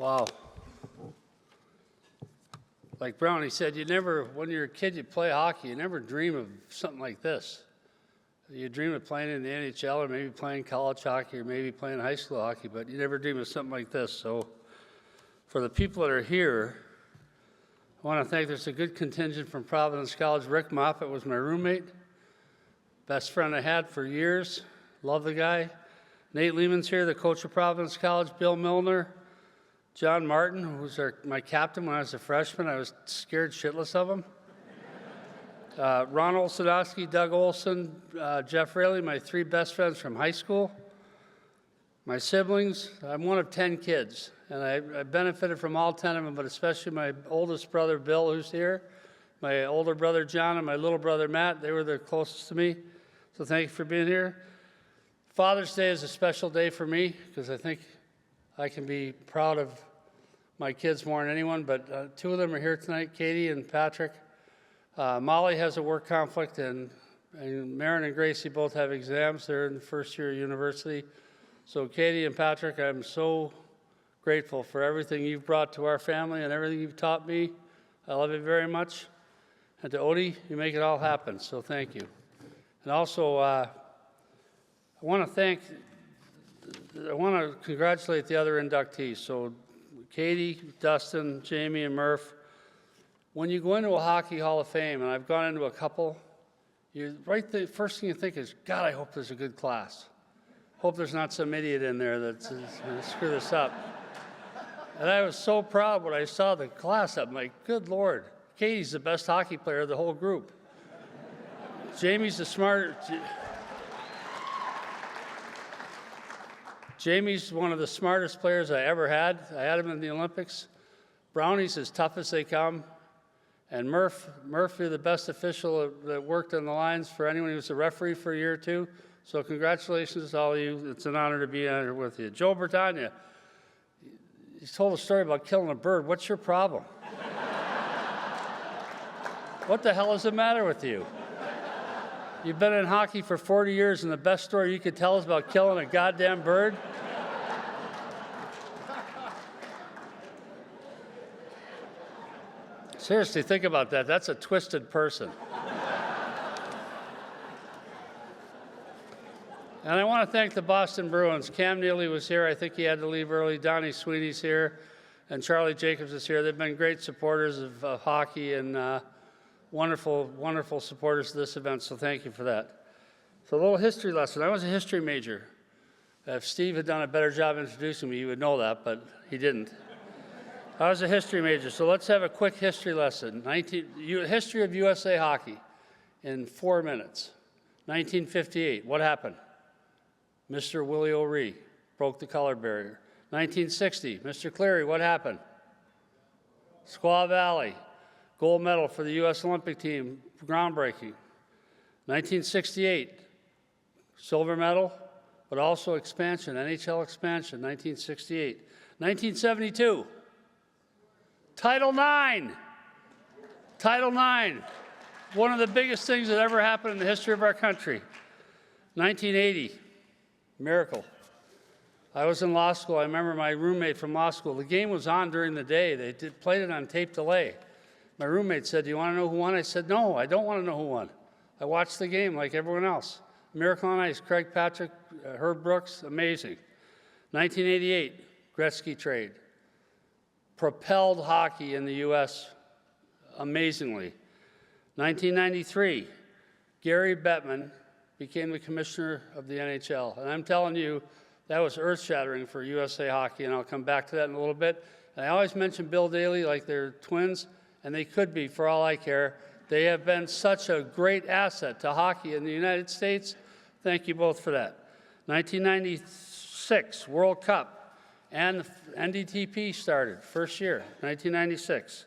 Wow. Like Brownie said, when you're a kid, you play hockey, you never dream of something like this. You dream of playing in the NHL or maybe playing college hockey or maybe playing high school hockey, but you never dream of something like this. So for the people that are here, I want to thank, there's a good contingent from Providence College. Rick Moffett was my roommate, best friend I had for years. Love the guy. Nate Lehman's here, the coach of Providence College. Bill Milner. John Martin, who was my captain when I was a freshman. I was scared shitless of him. Ron Olsenowski, Doug Olson, Jeff Raley, my three best friends from high school. My siblings, I'm one of 10 kids, and I benefited from all 10 of them, but especially my oldest brother, Bill, who's here, my older brother, John, and my little brother, Matt. They were the closest to me, so thank you for being here. Father's Day is a special day for me because I think I can be proud of my kids more than anyone, but two of them are here tonight, Katie and Patrick. Molly has a work conflict, and Maren and Gracie both have exams. They're in the first year of university. So Katie and Patrick, I'm so grateful for everything you've brought to our family and everything you've taught me. I love you very much. And to Odie, you make it all happen, so thank you. And also, I want to congratulate the other inductees. So Katie, Dustin, Jamie, and Murph. When you go into a Hockey Hall of Fame, and I've gone into a couple, the first thing you think is, God, I hope there's a good class. Hope there's not some idiot in there that's going to screw this up. And I was so proud when I saw the class. I'm like, good Lord, Katie's the best hockey player of the whole group. Jamie's one of the smartest players I ever had. I had him in the Olympics. Brownie's as tough as they come. And Murph, you're the best official that worked on the lines for anyone who was a referee for a year or two. So congratulations to all of you. It's an honor to be here with you. Joe Bertagna, he told a story about killing a bird. What's your problem? What the hell is the matter with you? You've been in hockey for 40 years, and the best story you could tell is about killing a goddamn bird? Seriously, think about that. That's a twisted person. And I want to thank the Boston Bruins. Cam Neely was here. I think he had to leave early. Donnie Sweeney's here. And Charlie Jacobs is here. They've been great supporters of hockey and wonderful, wonderful supporters of this event, so thank you for that. So a little history lesson. I was a history major. If Steve had done a better job introducing me, you would know that, but he didn't. I was a history major, so let's have a quick history lesson. History of USA hockey in 4 minutes. 1958, what happened? Mr. Willie O'Ree broke the color barrier. 1960, Mr. Cleary, what happened? Squaw Valley, gold medal for the U.S. Olympic team, groundbreaking. 1968, silver medal, but also expansion, NHL expansion, 1968. 1972, Title IX. Title IX, one of the biggest things that ever happened in the history of our country. 1980, miracle. I was in law school. I remember my roommate from law school. The game was on during the day. They played it on tape delay. My roommate said, do you want to know who won? I said, no, I don't want to know who won. I watched the game like everyone else. Miracle on Ice, Craig Patrick, Herb Brooks, amazing. 1988, Gretzky trade. Propelled hockey in the U.S. amazingly. 1993, Gary Bettman became the commissioner of the NHL. And I'm telling you, that was earth-shattering for USA hockey, and I'll come back to that in a little bit. And I always mention Bill Daly like they're twins, and they could be for all I care. They have been such a great asset to hockey in the United States. Thank you both for that. 1996, World Cup. And NDTP started, first year, 1996.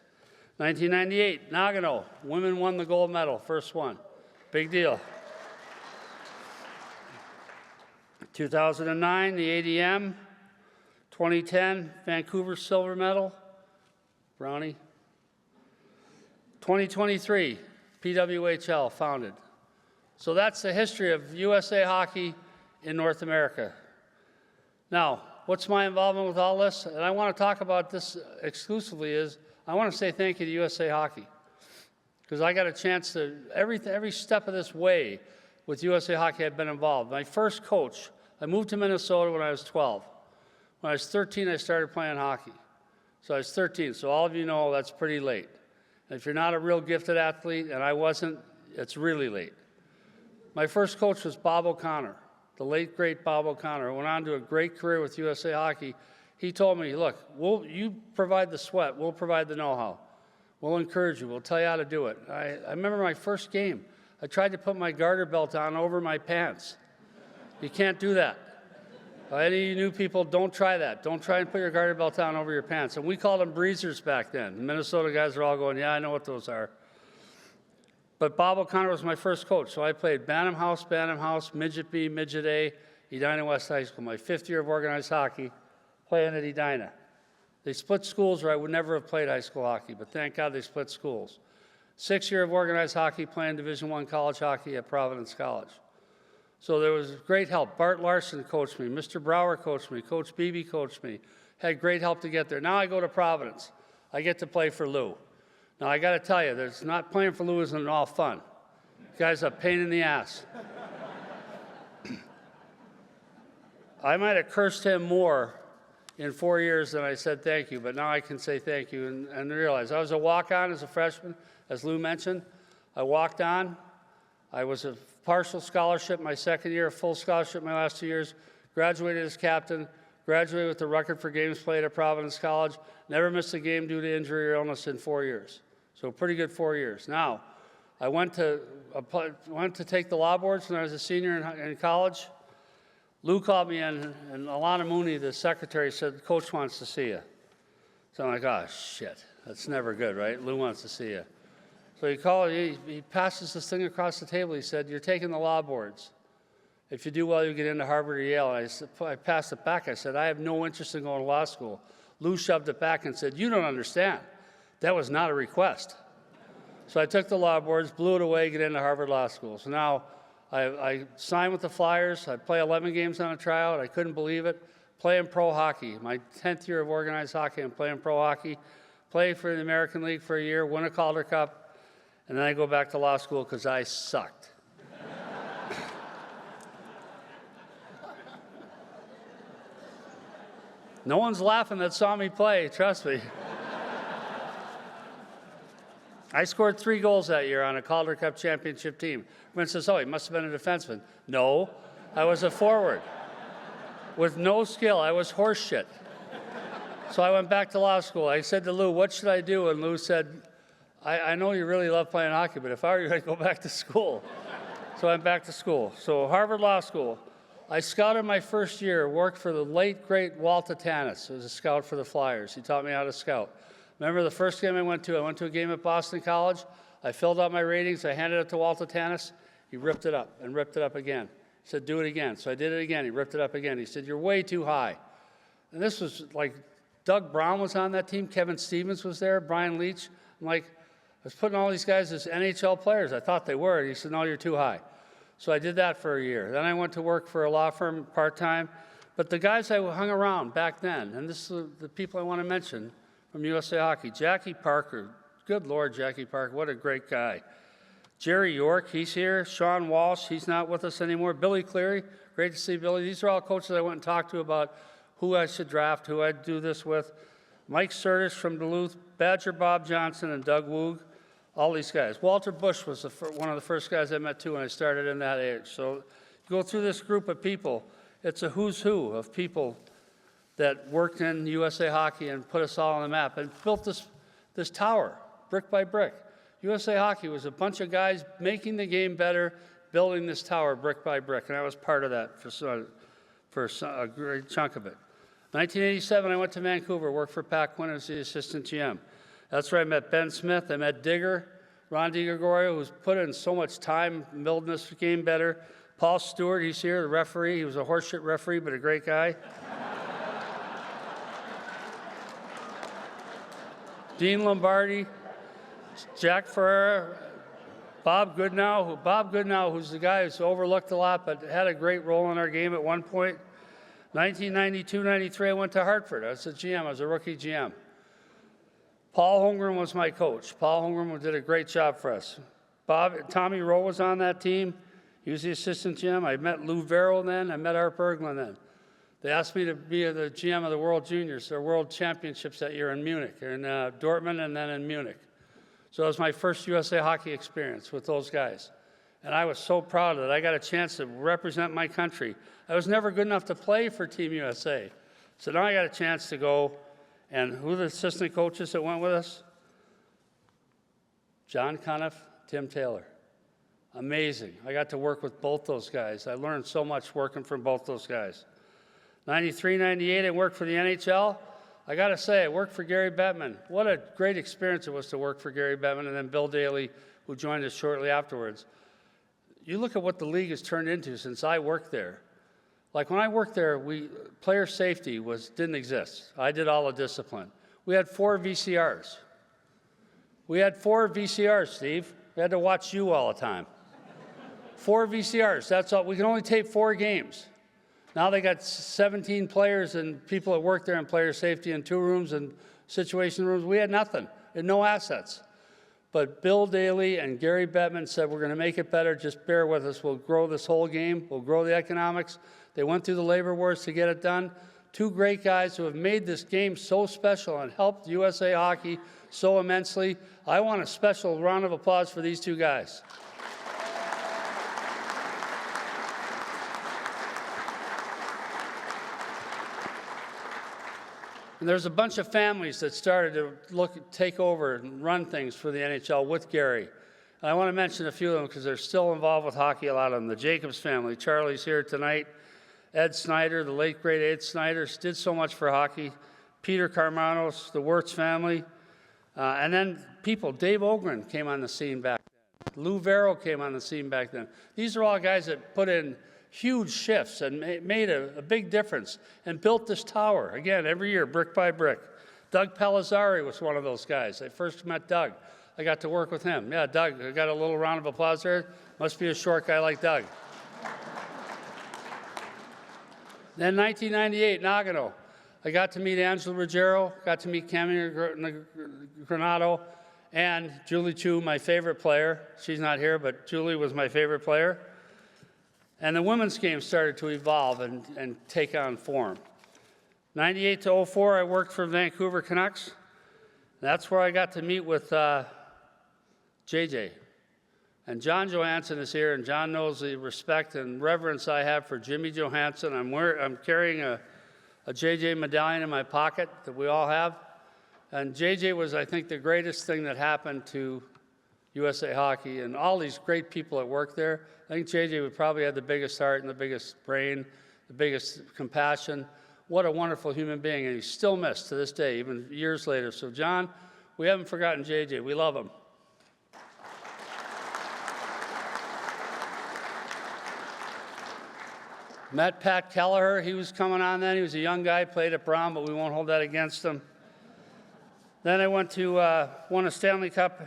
1998, Nagano, women won the gold medal, first one. Big deal. 2009, the ADM. 2010, Vancouver silver medal, Brownie. 2023, PWHL founded. So that's the history of USA hockey in North America. Now, what's my involvement with all this? And I want to talk about this exclusively is I want to say thank you to USA Hockey, because I got a chance to, every step of this way with USA Hockey I've been involved. My first coach, I moved to Minnesota when I was 12. When I was 13, I started playing hockey. So I was 13, so all of you know that's pretty late. And if you're not a real gifted athlete, and I wasn't, it's really late. My first coach was Bob O'Connor, the late, great Bob O'Connor, who went on to a great career with USA Hockey. He told me, look, you provide the sweat, we'll provide the know-how. We'll encourage you, we'll tell you how to do it. I remember my first game. I tried to put my garter belt on over my pants. You can't do that. Any of you new people, don't try that. Don't try and put your garter belt on over your pants. And we called them breezers back then. The Minnesota guys are all going, yeah, I know what those are. But Bob O'Connor was my first coach, so I played Bantam House, Midget B, Midget A, Edina West High School. My 5th year of organized hockey, playing at Edina. They split schools, or I would never have played high school hockey, but thank God they split schools. 6th year of organized hockey, playing Division I college hockey at Providence College. So there was great help. Bart Larson coached me. Mr. Brower coached me. Coach Beebe coached me. Had great help to get there. Now I go to Providence. I get to play for Lou. Now I got to tell you, there's not playing for Lou isn't all fun. The guy's a pain in the ass. I might have cursed him more in 4 years than I said thank you, but now I can say thank you and realize I was a walk-on as a freshman, as Lou mentioned. I walked on. I was a partial scholarship my second year, a full scholarship my last 2 years, graduated as captain, graduated with the record for games played at Providence College, never missed a game due to injury or illness in 4 years. So pretty good 4 years. Now, I went to take the law boards when I was a senior in college. Lou called me in, and Alana Mooney, the secretary, said, Coach wants to see you. So I'm like, oh, shit, that's never good, right? Lou wants to see you. So he passes this thing across the table. He said, you're taking the law boards. If you do well, you get into Harvard or Yale. And I passed it back. I said, I have no interest in going to law school. Lou shoved it back and said, you don't understand. That was not a request. So I took the law boards, blew it away, get into Harvard Law School. So now I signed with the Flyers. I play 11 games on a tryout. I couldn't believe it. Playing pro hockey. My 10th year of organized hockey, I'm playing pro hockey. Play for the American League for a year, win a Calder Cup. And then I go back to law school because I sucked. No one's laughing that saw me play, trust me. I scored 3 goals that year on a Calder Cup championship team. Everyone says, oh, he must have been a defenseman. No, I was a forward with no skill. I was horse shit. So I went back to law school. I said to Lou, what should I do? And Lou said, I know you really love playing hockey, but if I were you, I'd go back to school. So I went back to school. So Harvard Law School. I scouted my first year, worked for the late, great Walter Tanis, who was a scout for the Flyers. He taught me how to scout. Remember the first game I went to a game at Boston College. I filled out my ratings. I handed it to Walter Tanis. He ripped it up and ripped it up again. He said, do it again. So I did it again. He ripped it up again. He said, you're way too high. And this was like Doug Brown was on that team. Kevin Stevens was there. Brian Leach. I'm like, I was putting all these guys as NHL players. I thought they were. He said, no, you're too high. So I did that for a year. Then I went to work for a law firm part-time. But the guys I hung around back then, and this is the people I want to mention from USA Hockey, Jackie Parker. Good Lord, Jackie Parker, what a great guy. Jerry York, he's here. Sean Walsh, he's not with us anymore. Billy Cleary, great to see Billy. These are all coaches I went and talked to about who I should draft, who I'd do this with. Mike Sertis from Duluth, Badger Bob Johnson, and Doug Woog. All these guys. Walter Bush was one of the first guys I met, too, when I started in that age. So you go through this group of people. It's a who's who of people that worked in USA Hockey and put us all on the map and built this tower, brick by brick. USA Hockey was a bunch of guys making the game better, building this tower brick by brick, and I was part of that for a great chunk of it. 1987, I went to Vancouver, worked for Pat Quinn as the assistant GM. That's where I met Ben Smith. I met Digger, Ron DiGregorio, who's put in so much time building this game better. Paul Stewart, he's here, the referee. He was a horseshit referee, but a great guy. Dean Lombardi, Jack Ferreira, Bob Goodnow, who's the guy who's overlooked a lot but had a great role in our game at one point. 1992-93, I went to Hartford. I was a GM. I was a rookie GM. Paul Holmgren was my coach. Paul Holmgren did a great job for us. Tommy Rowe was on that team. He was the assistant GM. I met Lou Verrill then. I met Art Berglund then. They asked me to be the GM of the World Juniors, their World Championships that year in Munich, or in Dortmund and then in Munich. So it was my first USA Hockey experience with those guys. And I was so proud that I got a chance to represent my country. I was never good enough to play for Team USA. So now I got a chance to go. And who are the assistant coaches that went with us? John Cuniff, Tim Taylor. Amazing. I got to work with both those guys. I learned so much working from both those guys. 93, 98, I worked for the NHL. I got to say, I worked for Gary Bettman. What a great experience it was to work for Gary Bettman, and then Bill Daly, who joined us shortly afterwards. You look at what the league has turned into since I worked there. Like when I worked there, player safety didn't exist. I did all the discipline. We had 4 VCRs. We had 4 VCRs, Steve. We had to watch you all the time. 4 VCRs, that's all. We can only tape 4 games. Now they got 17 players and people that work there in player safety in 2 rooms and situation rooms. We had nothing and no assets. But Bill Daly and Gary Bettman said, we're going to make it better. Just bear with us. We'll grow this whole game. We'll grow the economics. They went through the labor wars to get it done. 2 great guys who have made this game so special and helped USA Hockey so immensely. I want a special round of applause for these 2 guys. And there's a bunch of families that started to take over and run things for the NHL with Gary. And I want to mention a few of them because they're still involved with hockey, a lot of them. The Jacobs family, Charlie's here tonight. Ed Snyder, the late great Ed Snyder, did so much for hockey. Peter Carmanos, the Wirtz family. And then people, Dave Ogren came on the scene back then. Lou Verrill came on the scene back then. These are all guys that put in huge shifts and made a big difference and built this tower, again, every year, brick by brick. Doug Pelizzari was one of those guys. I first met Doug. I got to work with him. Yeah, Doug, I got a little round of applause there. Must be a short guy like Doug. Then 1998, Nagano. I got to meet Angelo Ruggiero, got to meet Camille Granato, and Julie Chu, my favorite player. She's not here, but Julie was my favorite player. And the women's game started to evolve and take on form. 98 to 04, I worked for Vancouver Canucks. That's where I got to meet with JJ. And John Johansson is here, and John knows the respect and reverence I have for Jimmy Johansson. I'm carrying a JJ medallion in my pocket that we all have. And JJ was, I think, the greatest thing that happened to USA Hockey and all these great people that work there. I think JJ would probably have the biggest heart and the biggest brain, the biggest compassion. What a wonderful human being, and he's still missed to this day, even years later. So John, we haven't forgotten JJ. We love him. Met Pat Kelleher. He was coming on then. He was a young guy, played at Brown, but we won't hold that against him. Then I went to won a Stanley Cup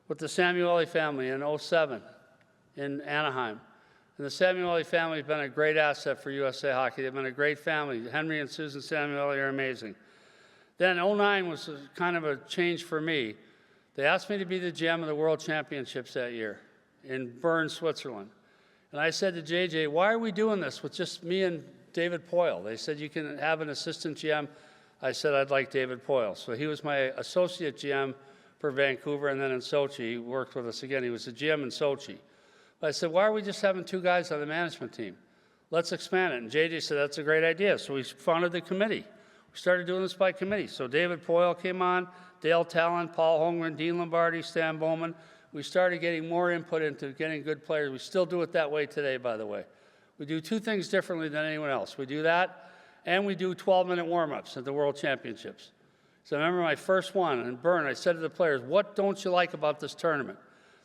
with the Samueli family in 07 in Anaheim. And the Samueli family has been a great asset for USA Hockey. They've been a great family. Henry and Susan Samueli are amazing. Then 09 was kind of a change for me. They asked me to be the GM of the World Championships that year in Bern, Switzerland. And I said to JJ, why are we doing this with just me and David Poyle? They said, you can have an assistant GM. I said, I'd like David Poyle. So he was my associate GM for Vancouver, and then in Sochi, he worked with us again. He was the GM in Sochi. But I said, why are we just having 2 guys on the management team? Let's expand it. And JJ said, that's a great idea. So we founded the committee. We started doing this by committee. So David Poyle came on, Dale Talon, Paul Holmgren, Dean Lombardi, Stan Bowman. We started getting more input into getting good players. We still do it that way today, by the way. We do 2 things differently than anyone else. We do that, and we do 12-minute warm-ups at the World Championships. So I remember my first one in Bern, I said to the players, what don't you like about this tournament?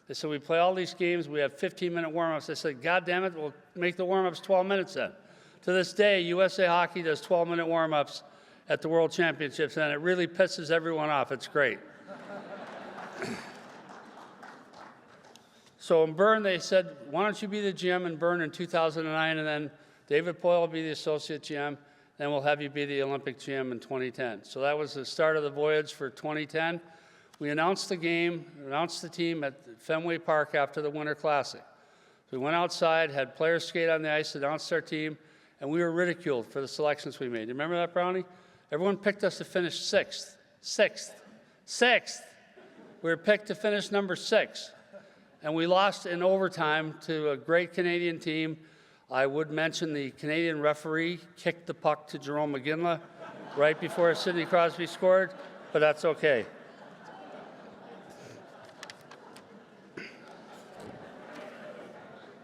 They said, we play all these games, we have 15-minute warm-ups. I said, God damn it, we'll make the warm-ups 12 minutes then. To this day, USA Hockey does 12-minute warm-ups at the World Championships, and it really pisses everyone off. It's great. So in Bern, they said, why don't you be the GM in Bern in 2009? And then David Poyle will be the associate GM, and we'll have you be the Olympic GM in 2010. So that was the start of the voyage for 2010. We announced the game, announced the team at Fenway Park after the Winter Classic. So we went outside, had players skate on the ice, announced our team, and we were ridiculed for the selections we made. You remember that, Brownie? Everyone picked us to finish sixth. We were picked to finish number 6. And we lost in overtime to a great Canadian team. I would mention the Canadian referee kicked the puck to Jerome McGinley right before Sidney Crosby scored, but that's okay.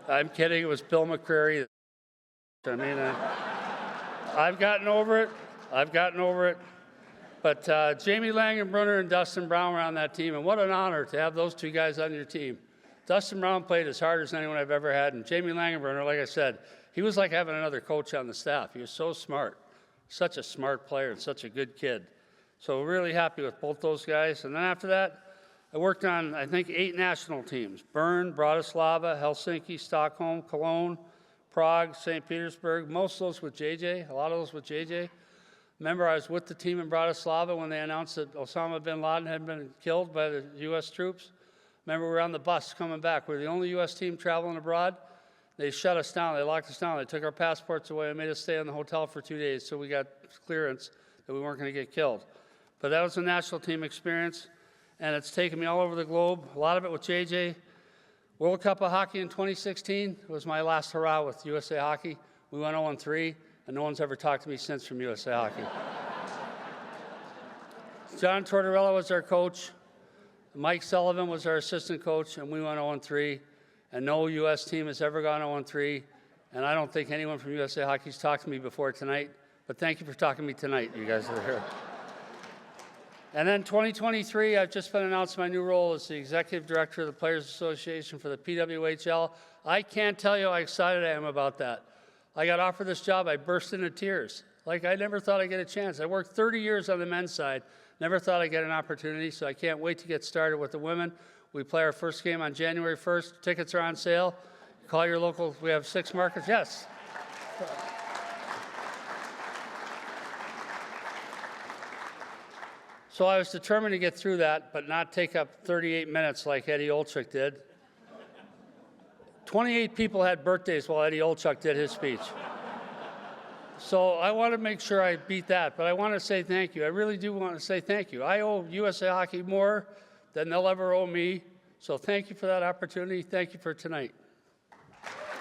I'm kidding, it was Bill McCreary. I mean, I've gotten over it. But Jamie Langenbrunner and Dustin Brown were on that team, and what an honor to have those two guys on your team. Dustin Brown played as hard as anyone I've ever had, and Jamie Langenbrunner, like I said, he was like having another coach on the staff. He was so smart, such a smart player and such a good kid. So we're really happy with both those guys. And then after that, I worked on, I think, 8 national teams: Bern, Bratislava, Helsinki, Stockholm, Cologne, Prague, St. Petersburg, most of those with JJ, a lot of those with JJ. Remember, I was with the team in Bratislava when they announced that Osama bin Laden had been killed by the U.S. troops. Remember, we were on the bus coming back. We were the only U.S. team traveling abroad. They shut us down. They locked us down. They took our passports away and made us stay in the hotel for 2 days so we got clearance that we weren't going to get killed. But that was a national team experience, and it's taken me all over the globe, a lot of it with JJ. World Cup of Hockey in 2016 was my last hurrah with USA Hockey. We went 0-3. And no one's ever talked to me since from USA Hockey. John Tortorella was our coach. Mike Sullivan was our assistant coach, and we went 0-3. And no U.S. team has ever gone 0-3. And I don't think anyone from USA Hockey's talked to me before tonight. But thank you for talking to me tonight, you guys that are here. And then 2023, I've just been announced my new role as the Executive Director of the Players Association for the PWHL. I can't tell you how excited I am about that. I got offered this job, I burst into tears. Like, I never thought I'd get a chance. I worked 30 years on the men's side, never thought I'd get an opportunity, so I can't wait to get started with the women. We play our first game on January 1st. Tickets are on sale. Call your local, we have 6 markets. Yes. So I was determined to get through that, but not take up 38 minutes like Eddie Olczyk did. 28 people had birthdays while Eddie Olczyk did his speech. So I want to make sure I beat that, but I want to say thank you. I really do want to say thank you. I owe USA Hockey more than they'll ever owe me, so thank you for that opportunity. Thank you for tonight.